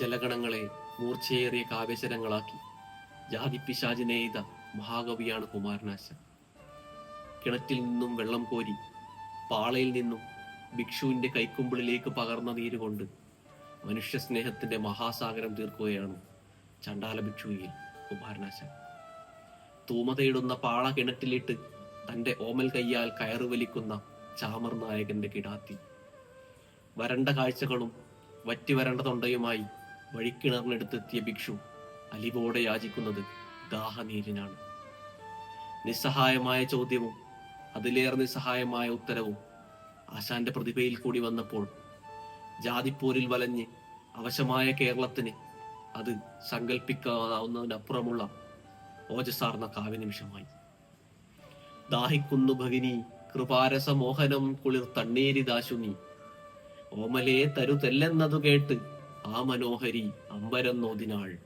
ജലഗണങ്ങളെ മൂർച്ചയേറിയ കാവ്യശരങ്ങളാക്കി ജാതിപ്പിശാചിനെ എയ്ത മഹാകവിയാണ് കുമാരനാശാൻ. കിണറ്റിൽ നിന്നും വെള്ളം കോരി പാളയിൽ നിന്നും ഭിക്ഷുവിന്റെ കൈക്കുമ്പിളിലേക്ക് പകർന്ന നീരുകൊണ്ട് മനുഷ്യ സ്നേഹത്തിന്റെ മഹാസാഗരം തീർക്കുകയാണ് ചണ്ടാല ഭിക്ഷുവിൽ കുമാരനാശാൻ. തൂമതയിടുന്ന പാള കിണറ്റിലിട്ട് തന്റെ ഓമൽ കയ്യാൽ കയറ് വലിക്കുന്ന ചാമർ നായകന്റെ കിടാത്തി. വരണ്ട കാഴ്ചകളും വറ്റി വരണ്ട തൊണ്ടയുമായി വഴിക്കിണറിനെടുത്തെത്തിയ ഭിക്ഷു അലിവോടെ യാചിക്കുന്നത് ദാഹനീരിനാണ്. നിസ്സഹായമായ ചോദ്യവും അതിലേറെ നിസ്സഹായമായ ഉത്തരവും ആശാന്റെ പ്രതിഭയിൽ കൂടി വന്നപ്പോൾ ജാതിപ്പോരിൽ വലഞ്ഞ് അവശമായ കേരളത്തിന് അത് സങ്കല്പിക്കാവുന്നതിനപ്പുറമുള്ള ഓജസാർന്ന കാവ്യനിമിഷമായി. ദാഹിക്കുന്നു ഭഗിനി കൃപാരസ മോഹനം കുളിർ തണ്ണീരിദാശു നീ, ഓമലേ തരുതെല്ലെന്നതു കേട്ട് ആ മനോഹരി അമ്പരം നോദിനാൾ.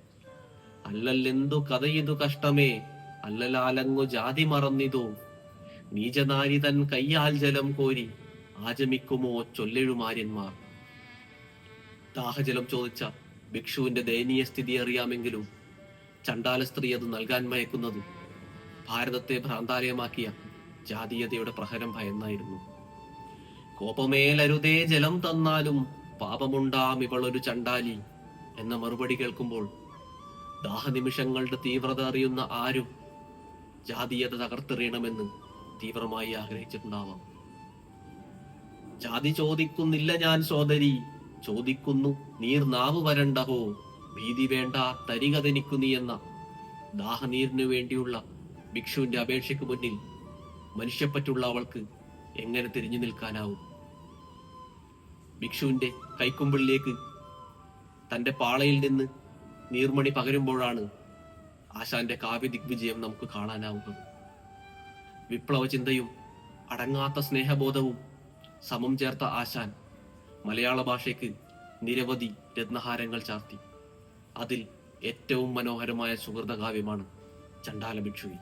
അല്ലല്ലെന്തു കഥയിതു കഷ്ടമേ അല്ലലാലങ്ങു ജാതി മറന്നിതോ, നീചനാരി തൻ കയ്യാൽ ജലം കോരി ആചമിക്കുമോ ചൊല്ലെഴുമാര്യന്മാർ. ദാഹജലം ചോദിച്ച ഭിക്ഷുവിന്റെ ദയനീയ സ്ഥിതി അറിയാമെങ്കിലും ചണ്ടാല സ്ത്രീ അത് നൽകാൻ മയക്കുന്നത് ഭാരതത്തെ ഭ്രാന്താലയമാക്കിയ ജാതീയതയുടെ പ്രഹരം ഭയന്നായിരുന്നു. കോപമേലരുതേ ജലം തന്നാലും പാപമുണ്ടാം ഇവളൊരു ചണ്ടാലി എന്ന മറുപടി കേൾക്കുമ്പോൾ ദാഹനിമിഷങ്ങളുടെ തീവ്രത അറിയുന്ന ആരും ജാതീയത തകർത്തെറിയണമെന്ന് തീവ്രമായി ആഗ്രഹിച്ചിട്ടുണ്ടാവാം. ജാതി ചോദിക്കുന്നില്ല ഞാൻ സോദരി, ചോദിക്കുന്നു നീർ നാവ് വരണ്ടഹോ, ഭീതി വേണ്ട തരികതെനിക്കു നീ എന്ന ദാഹനീരിനു വേണ്ടിയുള്ള ഭിക്ഷുവിന്റെ അപേക്ഷയ്ക്ക് മുന്നിൽ മനുഷ്യപ്പറ്റുള്ള അവൾക്ക് എങ്ങനെ തിരിഞ്ഞു നിൽക്കാനാവും? ഭിക്ഷുവിന്റെ കൈക്കുമ്പിളിലേക്ക് തന്റെ പാളയിൽ നിന്ന് നീർമണി പകരുമ്പോഴാണ് ആശാന്റെ കാവ്യ ദിഗ്വിജയം നമുക്ക് കാണാനാവുന്നത്. വിപ്ലവ ചിന്തയും അടങ്ങാത്ത സ്നേഹബോധവും സമം ചേർത്ത ആശാൻ മലയാള ഭാഷയ്ക്ക് നിരവധി രത്നഹാരങ്ങൾ ചാർത്തി. അതിൽ ഏറ്റവും മനോഹരമായ സുഹൃതകാവ്യമാണ് ചണ്ടാല ഭിക്ഷുവി.